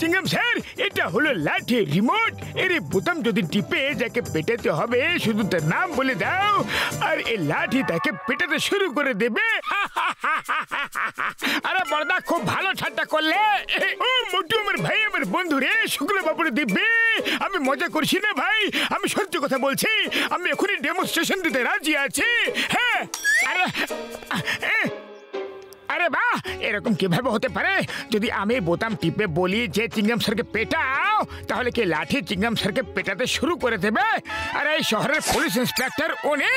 চিংগাম sir, এটা হলো লাঠি রিমোট। এর বোতাম যদি টিপে যাকে পেটাতে হবে শুধু তার নাম বলে দাও, আর এই লাঠি তাকে পেটাতে শুরু করে দেবে। আরে বড়দা, খুব ভালো ঠাট্টা করলে। ও মোটু আমার ভাই, আমার বন্ধু রে, শুক্লা বাবুরে দিব্যি। আমি মজা করছি না ভাই, আমি সত্যি কথা বলছি। আমি এখনই ডেমনস্ট্রেশন দিতে রাজি আছি। হ্যাঁ, আরে আরে বাহ, এরকম কিভাবে হতে পারে? যদি আমি বোতাম টিপে বলি যে চিংগাম স্যারকে পেটাও, তাহলে কি লাঠি চিংগাম স্যারকে পেটাতে শুরু করে দেবে? আর এই শহরের পুলিশ ইন্সপেক্টর উনি।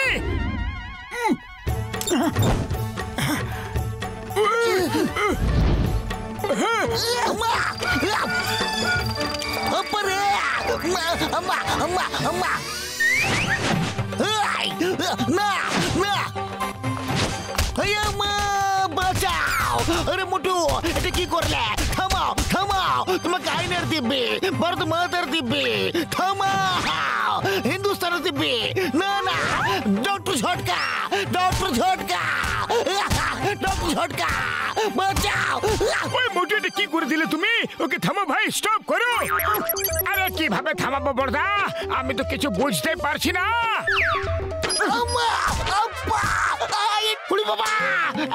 আরে মোটু, এটা কি করলে? থামাও থামাও, তোমাকে আইনের দিব্যি, ভারত মাতার দিব্যি, থামাও, হিন্দুস্তানের দিব্যি। না না, ডক্টর ঝটকা, ডক্টর ঝটকা, ডক্টর ঝটকা, বাঁচাও। ওই মোটু, এটা কি করে দিলে তুমি? ওকে থামো ভাই, স্টপ করো। আরে কিভাবে থামাবো বড়দা? আমি তো কিছু বুঝতে পারছি না। বাবা,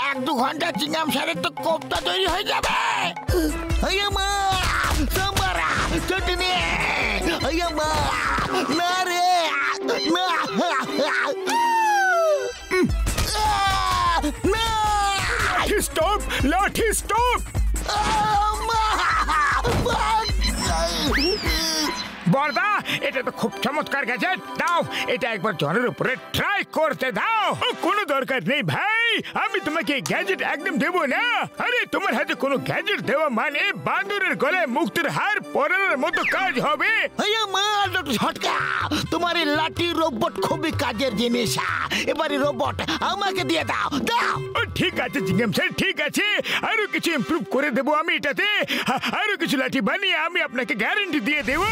1-2 ঘন্টা চিংগাম স্যারের তো কোপ্তা তৈরি হয়ে যাবে। না রে, স্টপ, লাঠি স্টপ। বড়দা, এটা তো খুব চমৎকার গ্যাজেট। দাও এটা একবার জনের উপরে ট্রাই করতে দাও। কোনো দরকার নেই ভাই, আমি তোমাকে গ্যাজেট একদম দেবো না। আরে তোমার হাতে কোনো গ্যাজেট দেওয়া মানে বাঁদরের গলায় মুক্তির হার পরানোর মতো কাজ হবে। ঝটকা, তোমার এই লাঠি রোবট খুবই কাজের জিনিস। এবারে রোবট আমাকে দিয়ে দাও, দাও। ঠিক আছে চিংগাম স্যার, ঠিক আছে। আরো কিছু ইমপ্রুভ করে দেবো আমি এটাতে। আরো কিছু লাঠি বানিয়ে আমি আপনাকে গ্যারান্টি দিয়ে দেবো।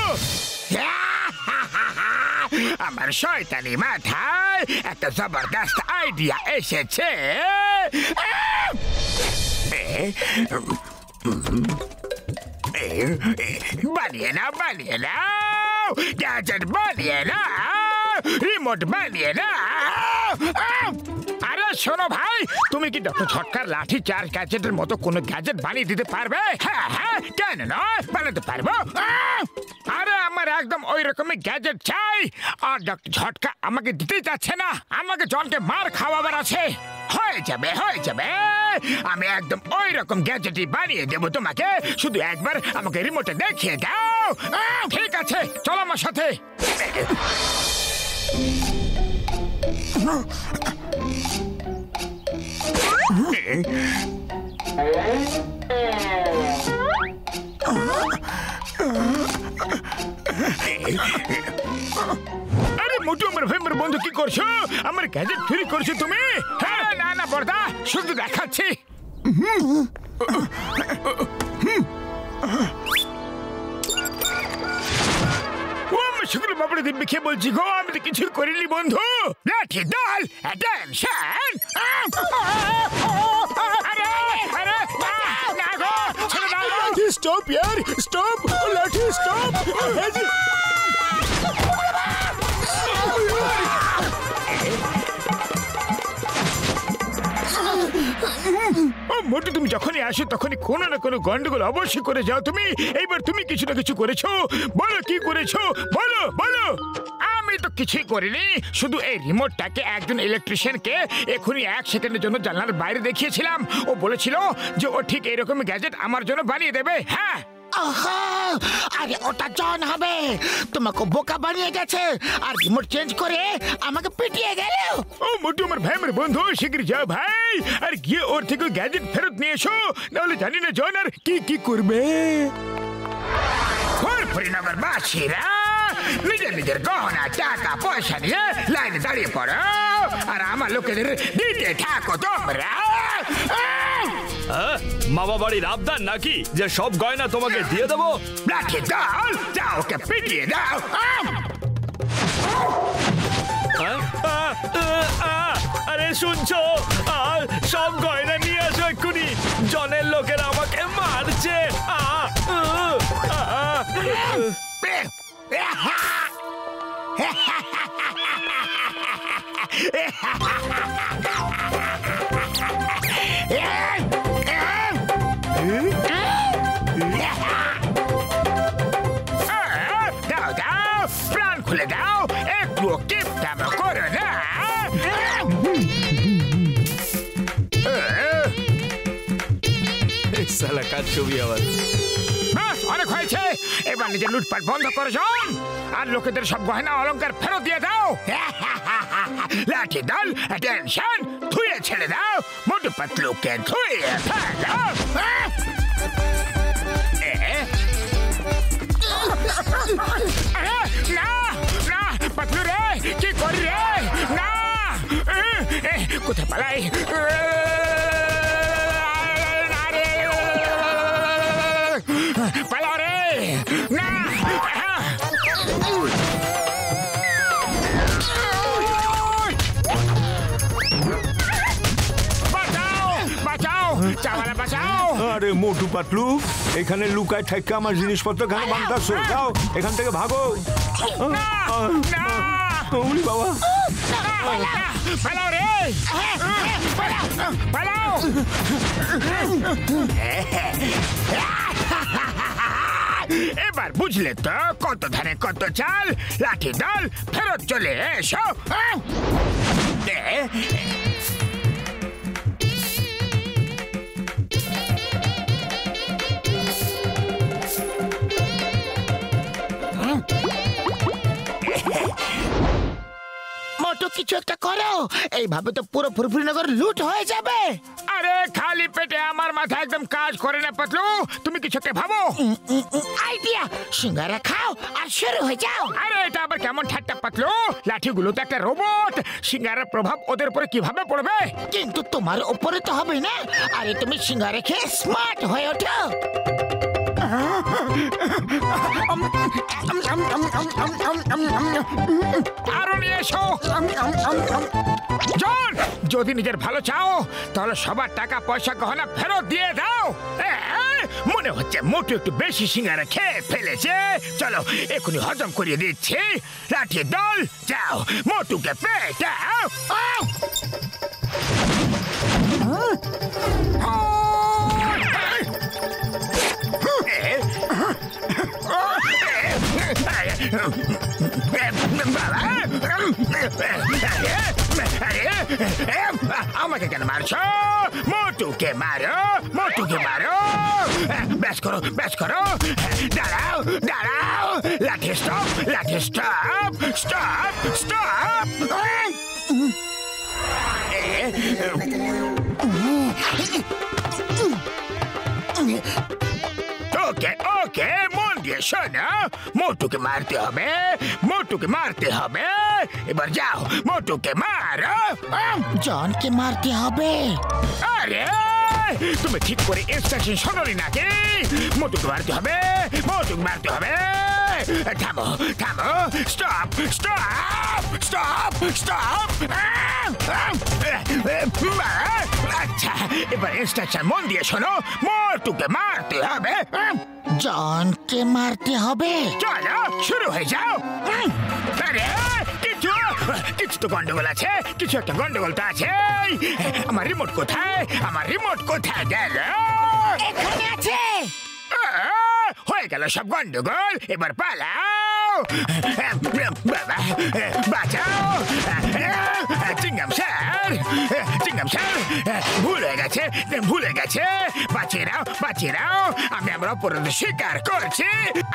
আমার শয়তানি মাথায় একটা জবরদস্ত আইডিয়া এসেছে। বানিয়ে নাও, বানিয়ে নাও, গ্যাজেট বানিয়ে নাও, রিমোট বানিয়ে নাও। আরে শোনো ভাই, তুমি কি ডক্টর ঝটকার লাঠি চার্জ গ্যাজেটের মতো কোনো গ্যাজেট বানিয়ে দিতে পারবে? হ্যাঁ হ্যাঁ, কেন নয়, বানাতে পারবো। আরে আমার একদম ওই রকমই গ্যাজেট চাই। আর ডক্টর ঝটকা আমাকে দিতেই চাচ্ছে না, আমাকে জনকে মার খাওয়াবার আছে। হয়ে যাবে, হয়ে যাবে, আমি একদম ওই রকম গ্যাজেটই বানিয়ে দেবো তোমাকে। শুধু একবার আমাকে রিমোটে দেখিয়ে দাও। ঠিক আছে, চলো আমার সাথে। আরে মোটু আমার ভাই, আমার বন্ধু, কি করছো? আমার গ্যাজেট চুরি করছো তুমি? হ্যাঁ, না না বড়দা, শুধু দেখাচ্ছি। শুক্র বাবুরে দিব্যি খেয়ে বলছি গো, আমি তো কিছু করিনি বন্ধু। লাঠি দল, অ্যাটেনশন। স্টপ ইয়ার, স্টপ, লাঠি স্টপ। মোটু, তুমি যখনই আসো তখনই কোনো না কোনো গন্ডগোল অবশ্যই করে যাও তুমি। এইবার তুমি কিছু না কিছু করেছো, বলো কি করেছো, বলো বলো। আমি তো কিছুই করিনি, শুধু এই রিমোটটাকে একজন ইলেকট্রিশিয়ানকে এখনই 1 সেকেন্ডের জন্য জানলার বাইরে দেখিয়েছিলাম। ও বলেছিল যে ও ঠিক এরকম গ্যাজেট আমার জন্য বানিয়ে দেবে। হ্যাঁ, আরে ওটা জন হবে, তোমাকে বোকা বানিয়ে গেছে আর রিমোট চেঞ্জ করে আমাকে পিটিয়ে গেল। ও মোটু আমার ভাই, আমার বন্ধু, শিগগির যাও ভাই, আর গিয়ে ওর থেকে গ্যাজেট ফেরত নিয়ে এসো, নাহলে জানি না জন আর কি কি করবে। ফরিনগর বাসীরা নিজের নিজের গহনা টাকা পয়সা নিয়ে লাইনে দাঁড়িয়ে পড়ো, আর আমার লোকেদের দিতে থাকো তোমরা। মামা বাড়ির আবদার নাকি যে সব গয়না তোমাকে দিয়ে দেবো? লাঠি দাও, যাও ওকে পিটিয়ে দাও। আরে শুনছো, সব গয়না নিয়ে আসো এক্ষুনি, জনের লোকেরা আমাকে মারছে। দাও দাও, প্রাণ খুলে দাও, একটু কিপটাম করো না। সালা কাজ ছবি আবার। বাস, অনেক হয়েছে। এবার নিজের লুটপাট বন্ধ করে যান আর লোকেদের সব গয়না অলংকার ফেরত দিয়ে দাও। লাঠি দল, টেনশন ধুয়ে ছেড়ে দাও, মোটু পাতলুকে ধুয়ে ফেলো। না না, পাতলু রে, কি করি রে? না, কোথায় পালাই? পালাও রে, না। বাঁচাও বাঁচাও, চাওয়ালা বাঁচাও। আরে মোটু পাতলু, এখানে লুকায় থাকা আমার জিনিসপত্র কেন বাঁধতাছো? যাও এখান থেকে ভাগো। না না, ওরে বাবা, পালাও রে, পালাও। এবার বুঝলে তো কত ধানে কত চাল। লাঠি দল, ফেরত চলে এসো। মোটু কিছু একটা করো, এইভাবে তো পুরো ফুরফুরিনগর লুট হয়ে যাবে। আরে খালি পেটে আমার মাথা একদম কাজ করে না পাতলু, তুমি কিছু একটা ভাবো। আইডিয়া, সিঙ্গারা খাও আর শুরু হয়ে যাও। আরে এটা আবার কেমন ঠাট্টা পাতলু? লাঠিগুলো তো একটা রোবট, সিঙ্গারার প্রভাব ওদের উপরে কিভাবে পড়বে? কিন্তু তোমার উপরে তো হবে না। আরে তুমি সিঙ্গারা খেয়ে স্মার্ট হয়ে ওঠো। আরো নিয়ে এসো। জন, যদি নিজের ভালো চাও তাহলে সবার টাকা পয়সা গহনা ফেরত দিয়ে দাও। মনে হচ্ছে মোটু একটু বেশি সিঙ্গারা খেয়ে ফেলেছে। চলো এখনই হজম করিয়ে দিচ্ছি। লাঠি দল, যাও মোটুকে পেটাও। আমাকে কেন মারছো? মোটুকে মারো, মোটুকে মারো। ব্যাস করো, ব্যাস করো। দাঁড়াও দাঁড়াও, লাঠি স্টপ, লাঠি স্টপ, স্টপ, স্টপ। ওকে ওকে, মন দিয়ে শোনো, মোটুকে মারতে হবে, মোটুকে মারতে হবে। এবার যাও, মোটুকে মারো। জনকে মারতে হবে। আরে তুমি ঠিক করে ইনস্ট্রাকশন শোনোনি নাকি? মোটুকে মারতে হবে, মোটুকে মারতে হবে। থামো থামো, স্টপ স্টপ স্টপ স্টপ। আচ্ছা, এবার ইনস্ট্রাকশন মন দিয়ে শোনো, মোটুকে মারতে হবে। জনকে মারতে হবে। চলো শুরু হয়ে যাও। আরে কিছু কিছু তো গন্ডগোল আছে, কিছু একটা গন্ডগোল তো আছে। আমার রিমোট কোথায়? আমার রিমোট কোথায় গেল? এখানে আছে। হয়ে গেল সব গন্ডগোল, এবার পালাও। বাবা বাঁচাও। চিংগাম স্যার, চিংগাম স্যার, ভুলে গেছে, ভুলে গেছে। বাঁচিয়ে নাও, বাঁচিয়ে নাও। আমি আমার অপরাধ স্বীকার করছি।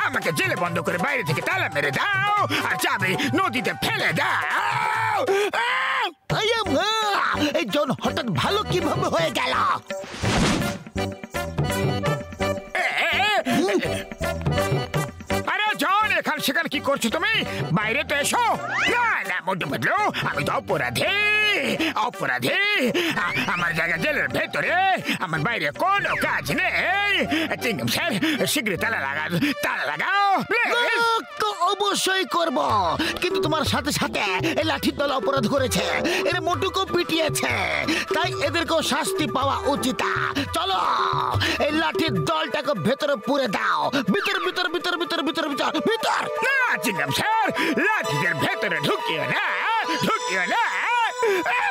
আমাকে জেলে বন্ধ করে বাইরে থেকে তালা মেরে দাও আর চাবি নদীতে ফেলে দাও। এই জন হঠাৎ ভালো কিভাবে হয়ে গেল? আরে জন, এখান সেখানে কি করছো তুমি? বাইরে তো এসো। না না মোটু পাতলু, আমি তো অপরাধী, অপরাধী। আমার জায়গা জেলের ভেতরে, আমার বাইরে কোনো কাজ নেই। চিংগাম স্যার, শীঘ্রই তালা লাগাও, তালা লাগাও। তো অবশ্যই করব, কিন্তু তোমার সাথে সাথে এই লাঠির দল অপরাধ করেছে, এর মোটুকেও পিটিয়েছে, তাই এদেরকেও শাস্তি পাওয়া উচিত। চলো এই লাঠির দলটাকে ভেতরে পুরে দাও। ভিতর ভিতর ভিতর ভিতর ভিতর ভিতর ভিতর ভিতর। না চিংগাম স্যার, লাঠিদের ভেতরে ঢুকিও না, ঢুকিও না।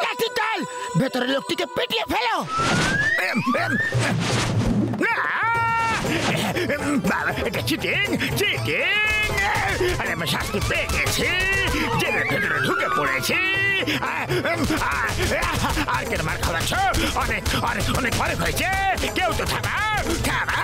লাঠি চাল, ভেতরে লোকটিকে পেটিয়ে ফেলো। না বাবা, এটা চিটিং, চিটিং। আরে আমি শাস্তি পেয়ে গেছি, জেলের ভেতরে ঢুকে পড়েছি। আর কেন মার খাওয়াচ্ছ? অনেক অনেক অনেক অনেক হয়েছে। কেউ তো থামা, থামা।